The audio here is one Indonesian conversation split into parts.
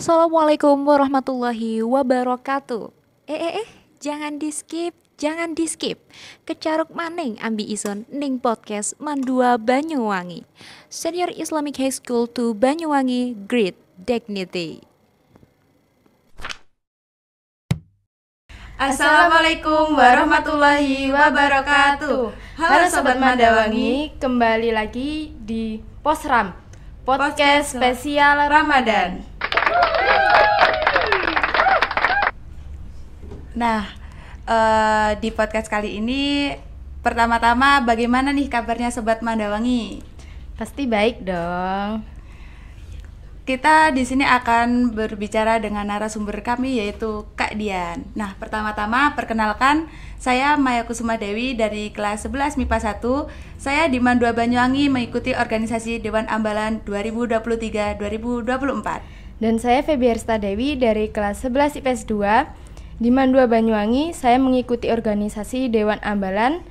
Assalamualaikum warahmatullahi wabarakatuh. Jangan di-skip, jangan di-skip. Kecaruk maning ambi ison ning podcast Mandua Banyuwangi. Senior Islamic High School to Banyuwangi, Great Dignity. Assalamualaikum warahmatullahi wabarakatuh. Halo Sobat Mandawangi, kembali lagi di Posram, podcast spesial Ramadan. Nah, di podcast kali ini pertama-tama bagaimana nih kabarnya Sobat Mandawangi? Pasti baik dong. Kita di sini akan berbicara dengan narasumber kami yaitu Kak Dian. Nah, pertama-tama perkenalkan, saya Maya Kusuma Dewi dari kelas 11 MIPA 1. Saya di Mandua Banyuwangi mengikuti organisasi Dewan Ambalan 2023-2024. Dan saya Febiarsta Dewi dari kelas 11 IPS 2. Di Mandua Banyuwangi, saya mengikuti organisasi Dewan Ambalan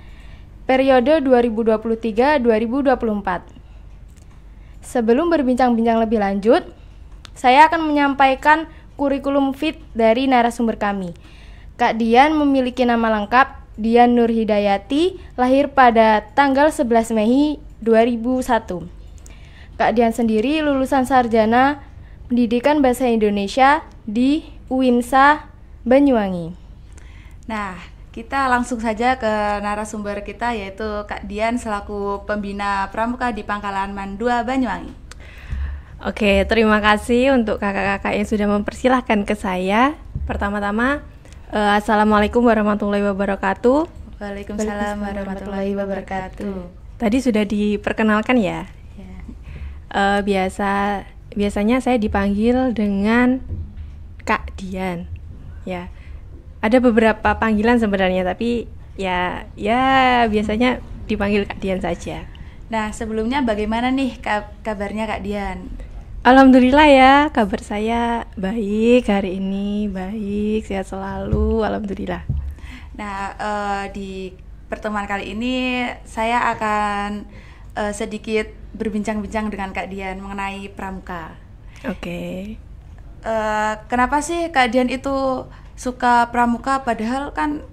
periode 2023-2024. Sebelum berbincang-bincang lebih lanjut, saya akan menyampaikan kurikulum fit dari narasumber kami. Kak Dian memiliki nama lengkap Dian Nur Hidayati, lahir pada tanggal 11 Mei 2001. Kak Dian sendiri lulusan sarjana Pendidikan Bahasa Indonesia di UINSA Banyuwangi. Nah, kita langsung saja ke narasumber kita yaitu Kak Dian selaku pembina pramuka di Pangkalan Mandua Banyuwangi. Oke, terima kasih untuk kakak-kakak yang sudah mempersilahkan ke saya. Pertama-tama, Assalamualaikum warahmatullahi wabarakatuh. Waalaikumsalam warahmatullahi wabarakatuh. Tadi sudah diperkenalkan ya. Biasanya saya dipanggil dengan Kak Dian. Ya. Ada beberapa panggilan sebenarnya, tapi ya biasanya dipanggil Kak Dian saja. Nah, sebelumnya bagaimana nih kabarnya Kak Dian? Alhamdulillah ya, kabar saya baik hari ini, baik, sehat selalu, alhamdulillah. Nah, di pertemuan kali ini saya akan sedikit berbincang-bincang dengan Kak Dian mengenai pramuka. Oke. Kenapa sih Kak Dian itu suka pramuka, padahal kan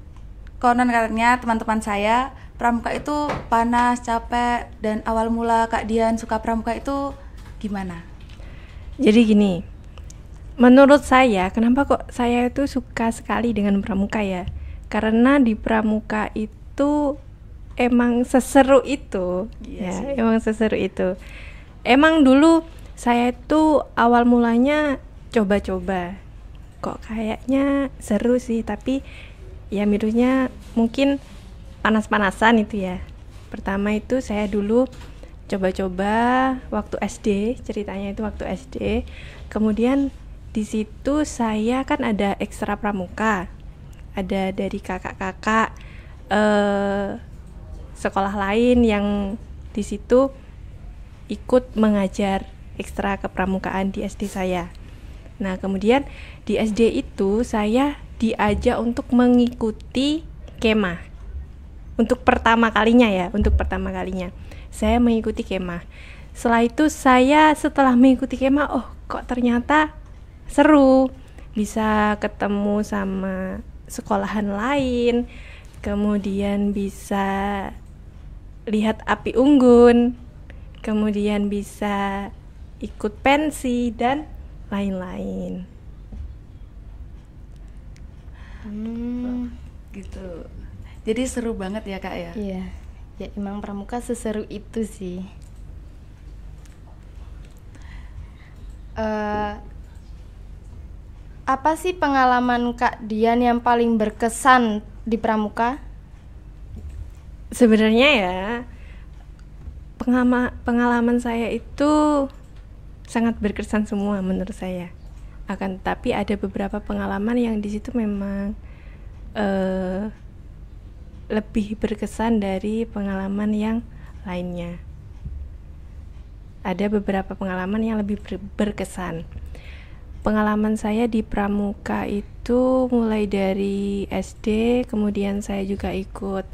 konon katanya teman-teman saya pramuka itu panas, capek, dan awal mula Kak Dian suka pramuka itu gimana? Jadi gini, menurut saya kenapa kok saya itu suka sekali dengan pramuka ya? Karena di pramuka itu emang seseru itu, emang seseru itu. Emang dulu saya itu awal mulanya coba-coba. Kok kayaknya seru sih, tapi ya mirusnya mungkin panas-panasan itu ya. Pertama itu saya dulu coba-coba waktu SD, ceritanya itu waktu SD. Kemudian di situ saya kan ada ekstra pramuka, ada dari kakak-kakak sekolah lain yang di situ ikut mengajar ekstra kepramukaan di SD saya. Nah, kemudian di SD itu saya diajak untuk mengikuti kemah. Untuk pertama kalinya saya mengikuti kemah. Setelah mengikuti kemah, kok ternyata seru. Bisa ketemu sama sekolahan lain, kemudian bisa lihat api unggun, kemudian bisa ikut pensi dan lain-lain. Gitu. Jadi seru banget ya Kak ya? Iya, ya emang pramuka seseru itu sih. Apa sih pengalaman Kak Dian yang paling berkesan di pramuka? Sebenarnya ya, pengalaman saya itu sangat berkesan semua menurut saya. Akan tetapi ada beberapa pengalaman yang di situ memang lebih berkesan dari pengalaman yang lainnya. Ada beberapa pengalaman yang lebih berkesan. Pengalaman saya di pramuka itu mulai dari SD, kemudian saya juga ikut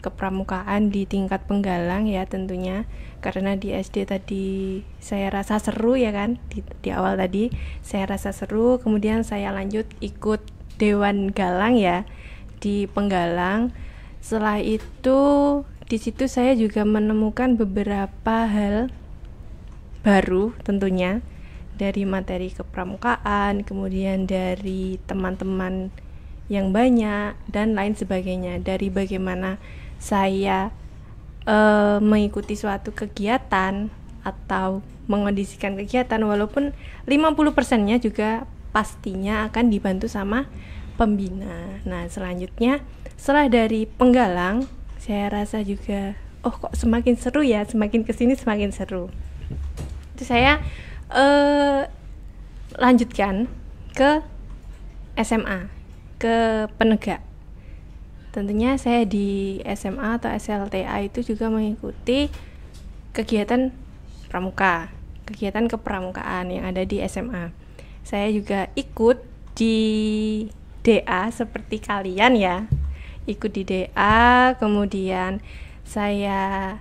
kepramukaan di tingkat penggalang ya tentunya. karena di SD tadi saya rasa seru ya kan, di awal tadi saya rasa seru, kemudian saya lanjut ikut Dewan Galang ya di Penggalang. Setelah itu di situ saya juga menemukan beberapa hal baru tentunya, dari materi kepramukaan, kemudian dari teman-teman yang banyak dan lain sebagainya, dari bagaimana saya mengikuti suatu kegiatan atau mengondisikan kegiatan, walaupun 50%-nya juga pastinya akan dibantu sama pembina. Nah, selanjutnya setelah dari Penggalang, saya rasa juga kok semakin seru ya, semakin kesini semakin seru. Itu saya lanjutkan ke SMA, ke Penegak. Tentunya saya di SMA atau SLTA itu juga mengikuti kegiatan pramuka, kegiatan kepramukaan yang ada di SMA. Saya juga ikut di DA seperti kalian ya, ikut di DA, kemudian saya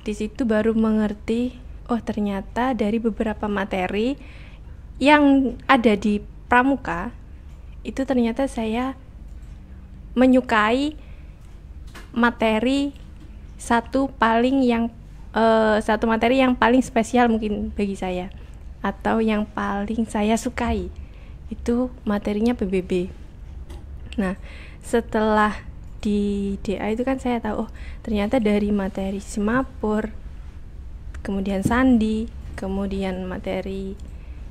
di situ baru mengerti, ternyata dari beberapa materi yang ada di pramuka itu ternyata saya menyukai materi satu materi yang paling spesial mungkin bagi saya, atau yang paling saya sukai, itu materinya PBB. Nah, setelah di DA itu kan saya tahu ternyata dari materi Simapur, kemudian sandi, kemudian materi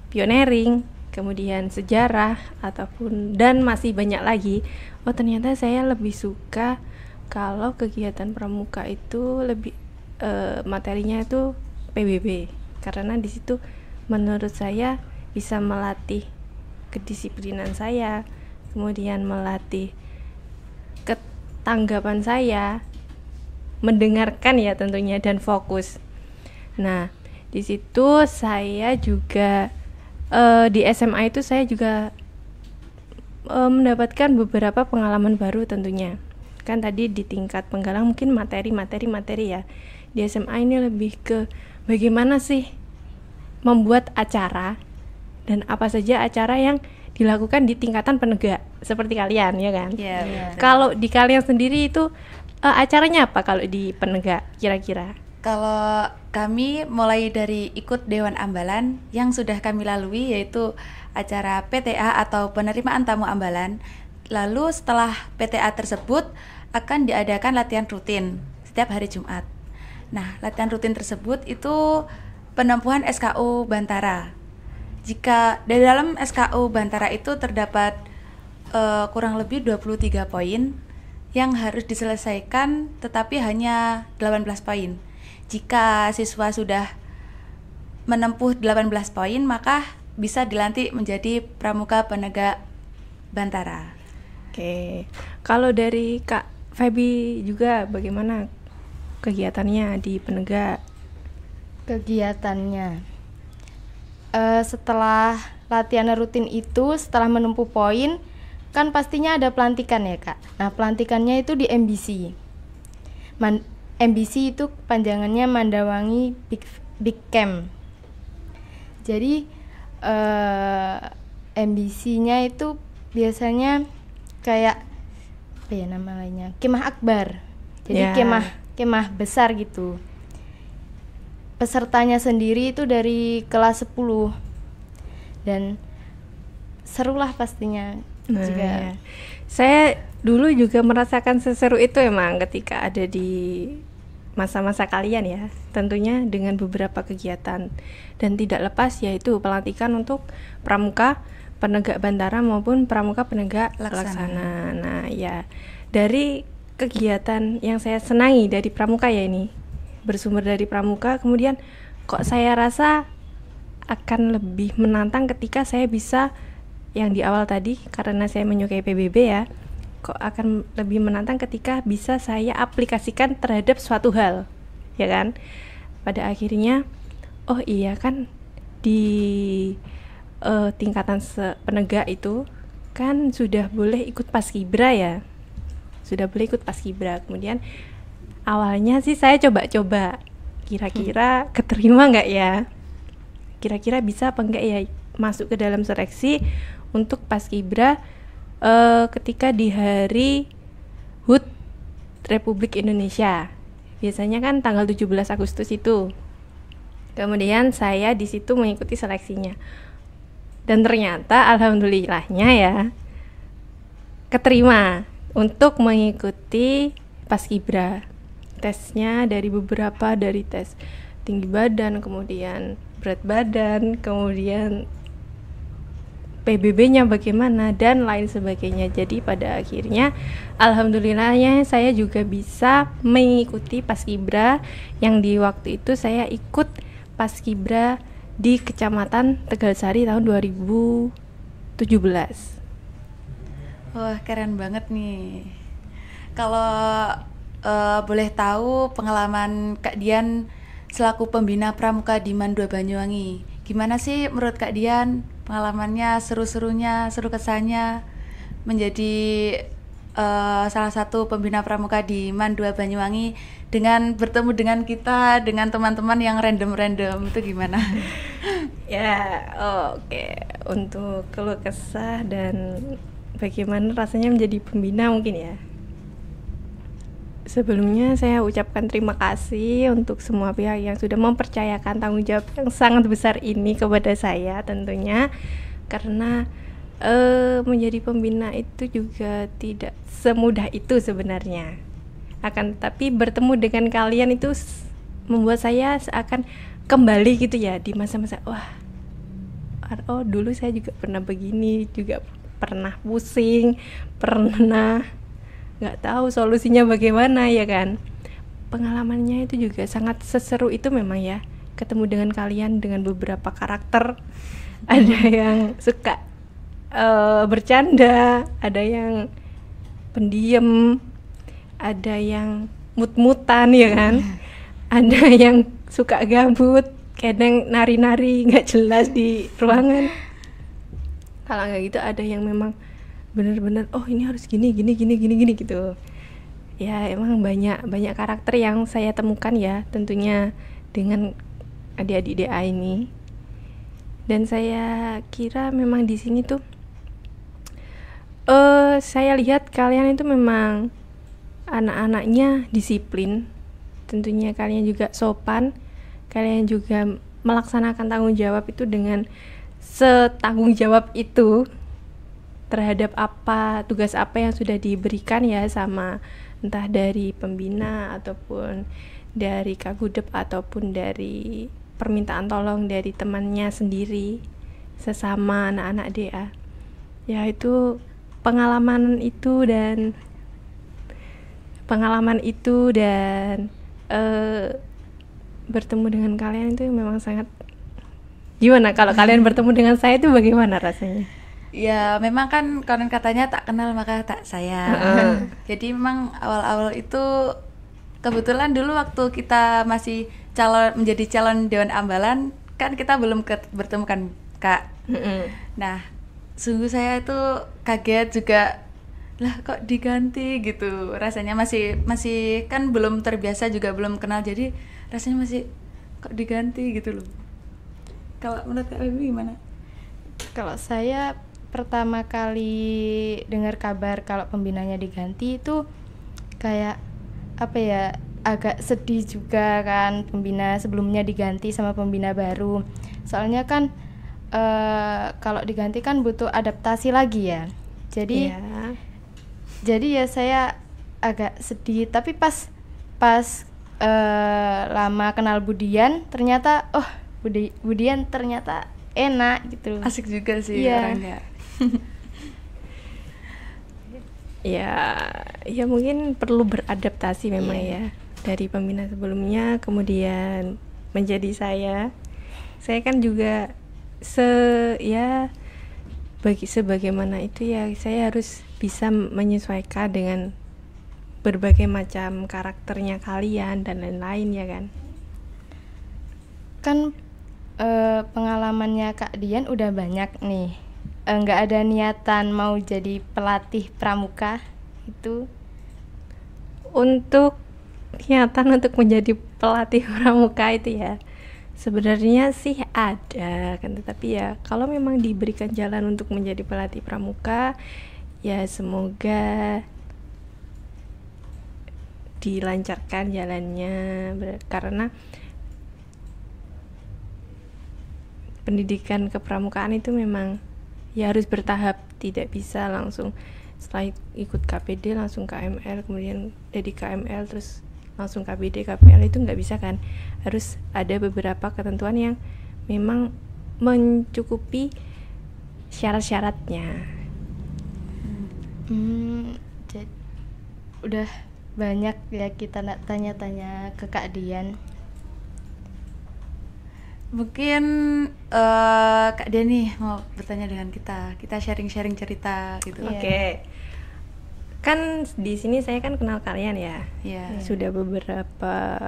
pioneering, kemudian sejarah dan masih banyak lagi. Ternyata saya lebih suka kalau kegiatan pramuka itu lebih materinya itu PBB, karena di situ menurut saya bisa melatih kedisiplinan saya, kemudian melatih ketanggapan saya, mendengarkan ya tentunya, dan fokus. Nah, di situ saya juga di SMA itu saya juga mendapatkan beberapa pengalaman baru tentunya. Kan tadi di tingkat Penggalang mungkin materi ya. Di SMA ini lebih ke bagaimana sih membuat acara dan apa saja acara yang dilakukan di tingkatan penegak seperti kalian ya kan. Yeah. Kalau di kalian sendiri itu acaranya apa kalau di penegak kira-kira? Kalau kami mulai dari ikut Dewan Ambalan yang sudah kami lalui, yaitu acara PTA atau penerimaan tamu ambalan. Lalu setelah PTA tersebut akan diadakan latihan rutin setiap hari Jumat. Nah, latihan rutin tersebut itu penempuhan SKU Bantara. Jika di dalam SKU Bantara itu terdapat kurang lebih 23 poin yang harus diselesaikan, tetapi hanya 18 poin. Jika siswa sudah menempuh 18 poin, maka bisa dilantik menjadi pramuka penegak Bantara. Oke, kalau dari Kak Feby juga bagaimana kegiatannya di penegak? Kegiatannya setelah latihan rutin itu, setelah menempuh poin, kan pastinya ada pelantikan ya Kak. Nah, pelantikannya itu di MBC. MBC itu panjangannya Mandawangi Big Camp. Jadi MBC-nya itu biasanya kayak apa ya nama lainnya, kemah akbar. Jadi kemah besar gitu. Pesertanya sendiri itu dari kelas 10 dan serulah pastinya. Ya. Saya dulu juga merasakan seseru itu emang ketika ada di masa-masa kalian ya, tentunya dengan beberapa kegiatan, dan tidak lepas yaitu pelantikan untuk pramuka penegak Bantara maupun pramuka penegak laksana. Nah ya, dari kegiatan yang saya senangi dari pramuka ya, ini bersumber dari pramuka, kemudian kok saya rasa akan lebih menantang ketika saya bisa yang di awal tadi, karena saya menyukai PBB ya, kok akan lebih menantang ketika bisa saya aplikasikan terhadap suatu hal, ya kan? Pada akhirnya, oh iya kan di tingkatan penegak itu kan sudah boleh ikut paskibra ya, sudah boleh ikut paskibra. Kemudian awalnya sih saya coba-coba kira-kira keterima nggak ya, kira-kira bisa apa enggak ya masuk ke dalam seleksi untuk Paskibra ketika di hari HUT Republik Indonesia. Biasanya kan tanggal 17 Agustus itu. Kemudian saya di situ mengikuti seleksinya. Dan ternyata alhamdulillahnya ya keterima untuk mengikuti Paskibra. Tesnya dari beberapa, dari tes tinggi badan, kemudian berat badan, kemudian PBB-nya bagaimana dan lain sebagainya. Jadi pada akhirnya alhamdulillahnya saya juga bisa mengikuti Paskibra yang di waktu itu saya ikut Paskibra di Kecamatan Tegalsari tahun 2017. Wah, keren banget nih. Kalau boleh tahu pengalaman Kak Dian selaku pembina pramuka di MAN 2 Banyuwangi, gimana sih menurut Kak Dian pengalamannya, seru-serunya, seru kesannya menjadi salah satu pembina pramuka di MAN 2 Banyuwangi dengan bertemu dengan kita, dengan teman-teman yang random-random, itu gimana? Ya, oke. Untuk keluh kesah dan bagaimana rasanya menjadi pembina mungkin ya. Sebelumnya saya ucapkan terima kasih untuk semua pihak yang sudah mempercayakan tanggung jawab yang sangat besar ini kepada saya tentunya, karena menjadi pembina itu juga tidak semudah itu sebenarnya. Akan tetapi bertemu dengan kalian itu membuat saya seakan kembali gitu ya di masa-masa oh dulu saya juga pernah begini, juga pernah pusing, pernah nggak tahu solusinya bagaimana ya kan. Pengalamannya itu juga sangat seseru itu memang ya, ketemu dengan kalian dengan beberapa karakter. Ada yang suka bercanda, ada yang pendiam, ada yang mut-mutan ya kan, ada yang suka gabut, kadang nari-nari nggak jelas di ruangan. Kalau nggak gitu ada yang memang benar-benar ini harus gini gitu. Ya emang banyak karakter yang saya temukan ya tentunya dengan adik-adik DA ini. Dan saya kira memang di sini tuh saya lihat kalian itu memang anak-anaknya disiplin, tentunya kalian juga sopan, kalian juga melaksanakan tanggung jawab itu dengan setanggung jawab itu terhadap tugas apa yang sudah diberikan ya sama entah dari pembina ataupun dari Kagudep ataupun dari permintaan tolong dari temannya sendiri sesama anak-anak DA. Ya itu pengalaman itu dan bertemu dengan kalian itu memang sangat gimana. Kalau kalian bertemu dengan saya itu bagaimana rasanya? Ya memang kan konon katanya tak kenal maka tak sayang. Jadi memang awal-awal itu kebetulan dulu waktu kita masih menjadi calon Dewan Ambalan kan kita belum bertemu kan Kak. Nah sungguh saya itu kaget juga, lah kok diganti gitu, rasanya masih kan belum terbiasa juga belum kenal, jadi rasanya masih kok diganti gitu loh. Kalau menurut Kak Baby gimana? Kalau saya pertama kali dengar kabar kalau pembinanya diganti itu kayak agak sedih juga kan, pembina sebelumnya diganti sama pembina baru. Soalnya kan kalau diganti kan butuh adaptasi lagi ya. Jadi ya saya agak sedih, tapi pas lama kenal Budian ternyata Budian ternyata enak gitu. Asik juga sih orangnya. ya mungkin perlu beradaptasi memang ya dari pembina sebelumnya kemudian menjadi saya kan juga sebagaimana itu ya, saya harus bisa menyesuaikan dengan berbagai macam karakternya kalian dan lain-lain ya kan. Kan pengalamannya Kak Dian udah banyak nih, nggak ada niatan mau jadi pelatih pramuka itu? Untuk niatan untuk menjadi pelatih pramuka itu ya, sebenarnya sih ada kan, tetapi ya kalau memang diberikan jalan untuk menjadi pelatih pramuka, ya semoga dilancarkan jalannya, karena pendidikan kepramukaan itu memang ya harus bertahap, tidak bisa langsung setelah ikut KPD langsung KML, kemudian dari KML terus langsung KBD, KPL, itu nggak bisa kan, harus ada beberapa ketentuan yang memang mencukupi syarat-syaratnya. Udah banyak ya kita nak tanya-tanya ke Kak Dian. Mungkin Kak Dian nih mau bertanya dengan kita sharing-sharing cerita gitu. Iya. Oke. Kan di sini saya kan kenal kalian ya. Iya. Sudah beberapa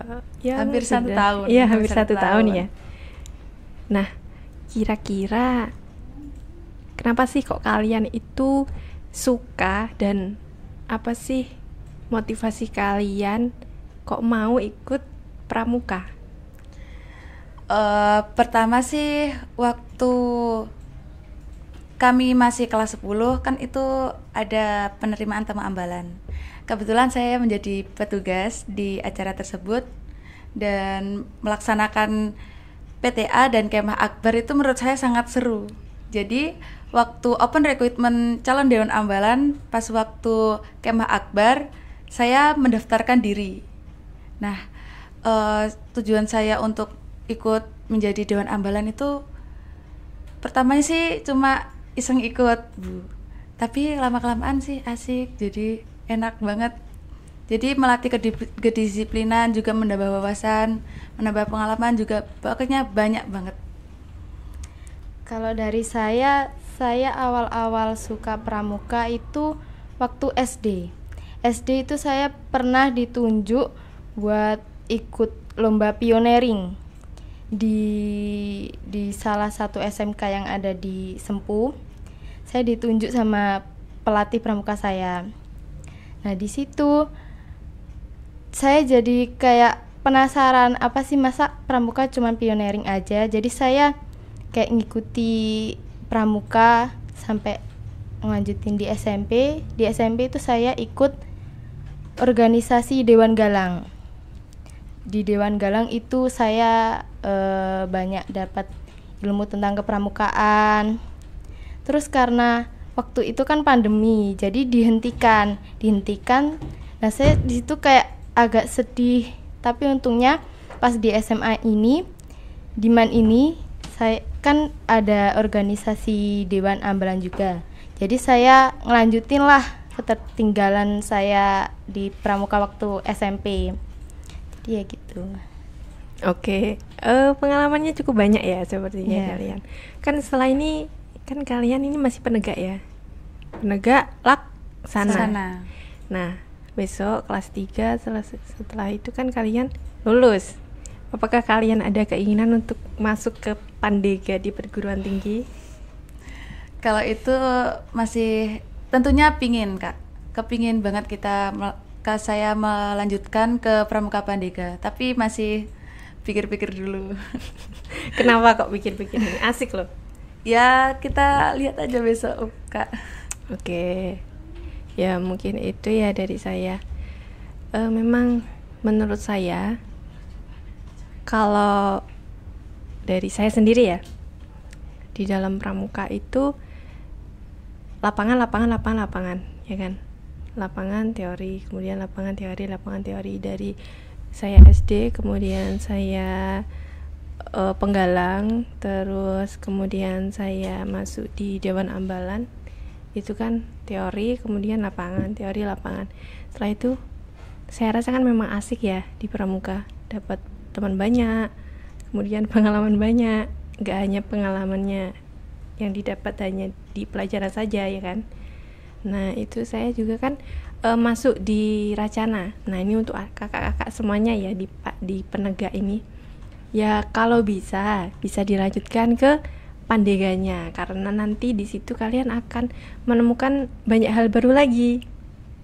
ya Hampir 1 tahun. Iya, hampir 1 tahun ya. Nah, kira-kira kenapa sih kok kalian itu suka, dan apa sih motivasi kalian kok mau ikut pramuka? Pertama sih waktu kami masih kelas 10 kan itu ada penerimaan tamu ambalan. Kebetulan saya menjadi petugas di acara tersebut dan melaksanakan PTA dan kemah akbar itu menurut saya sangat seru. Jadi waktu open recruitment calon dewan ambalan, pas waktu kemah akbar saya mendaftarkan diri. Nah, tujuan saya untuk ikut menjadi dewan ambalan itu pertamanya sih cuma iseng ikut, Bu. Tapi lama-kelamaan sih asik, jadi enak banget. Jadi melatih kedisiplinan, juga menambah wawasan, menambah pengalaman juga, pokoknya banyak banget. Kalau dari saya awal-awal suka pramuka itu waktu SD. SD itu saya pernah ditunjuk buat ikut lomba pioneering di salah satu SMK yang ada di Sempu. Saya ditunjuk sama pelatih pramuka saya. Nah, di situ saya jadi kayak penasaran, apa sih masa pramuka cuma pioneering aja. Jadi saya kayak ngikuti pramuka sampai ngelanjutin di SMP. Di SMP itu saya ikut organisasi Dewan Galang. Di Dewan Galang itu saya banyak dapat ilmu tentang kepramukaan. Terus karena waktu itu kan pandemi, jadi dihentikan. Nah, saya di situ kayak agak sedih. Tapi untungnya pas di SMA ini, di MAN ini, saya kan ada organisasi Dewan Ambalan juga. Jadi saya ngelanjutin lah ketertinggalan saya di pramuka waktu SMP. Jadi ya gitu. Oke, pengalamannya cukup banyak ya sepertinya. Yeah. Kalian. Kan setelah ini, kan kalian ini masih penegak ya? Penegak laksana. Sana. Nah, besok kelas 3 setelah itu kan kalian lulus. Apakah kalian ada keinginan untuk masuk ke Pandega di perguruan tinggi? Kalau itu masih tentunya pingin, Kak. Kepingin banget saya melanjutkan ke Pramuka Pandega, tapi masih pikir-pikir dulu. Kenapa kok pikir-pikir ini? Asik loh. Ya, kita lihat aja besok, Kak. Oke. Ya, mungkin itu ya dari saya. Memang menurut saya, kalau dari saya sendiri ya, di dalam pramuka itu lapangan, ya kan? Lapangan teori, kemudian lapangan teori dari saya SD, kemudian saya penggalang, terus kemudian saya masuk di Dewan Ambalan. Itu kan teori, kemudian lapangan, teori, lapangan. Setelah itu saya rasakan memang asik ya di pramuka, dapat teman banyak, kemudian pengalaman banyak. Gak hanya pengalamannya yang didapat hanya di pelajaran saja ya kan. Nah, itu saya juga kan masuk di Racana. Nah, ini untuk kakak-kakak semuanya ya di penegak ini. Ya kalau bisa dilanjutkan ke Pandeganya, karena nanti di situ kalian akan menemukan banyak hal baru lagi.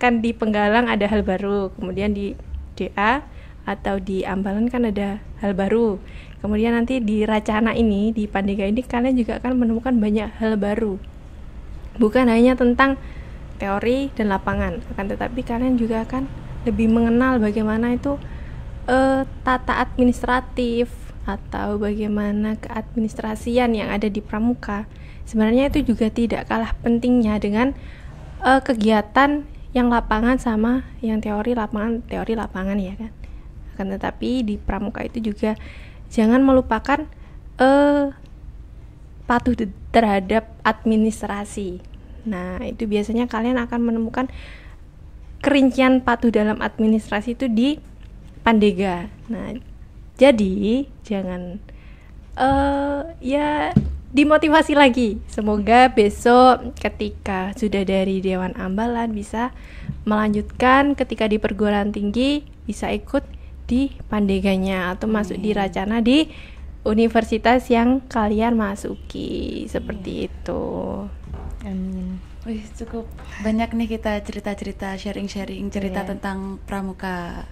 Kan di penggalang ada hal baru, kemudian di DA atau di Ambalan kan ada hal baru. Kemudian nanti di Racana ini, di Pandega ini kalian juga akan menemukan banyak hal baru. Bukan hanya tentang teori dan lapangan, akan tetapi kalian juga akan lebih mengenal bagaimana itu tata administratif atau bagaimana keadministrasian yang ada di pramuka. Sebenarnya itu juga tidak kalah pentingnya dengan kegiatan yang lapangan sama yang teori lapangan ya kan. Akan tetapi di pramuka itu juga jangan melupakan patuh terhadap administrasi. Nah, itu biasanya kalian akan menemukan kerincian patuh dalam administrasi itu di Pandega. Nah, jadi jangan ya dimotivasi lagi. Semoga besok ketika sudah dari Dewan Ambalan bisa melanjutkan, ketika di perguruan tinggi bisa ikut di Pandeganya atau masuk di Racana di universitas yang kalian masuki, seperti itu. Amin. Wih, cukup banyak nih kita cerita-cerita, sharing-sharing cerita Iya. tentang pramuka.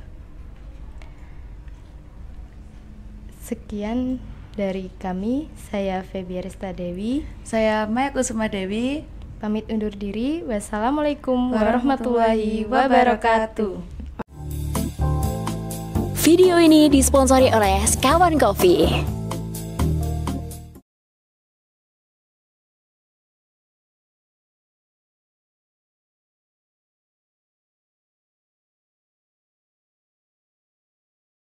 Sekian dari kami, saya Febi Arista Dewi, Saya Maya Kusuma Dewi. pamit undur diri. Wassalamualaikum warahmatullahi wabarakatuh. Video ini disponsori oleh Sekawan Coffee.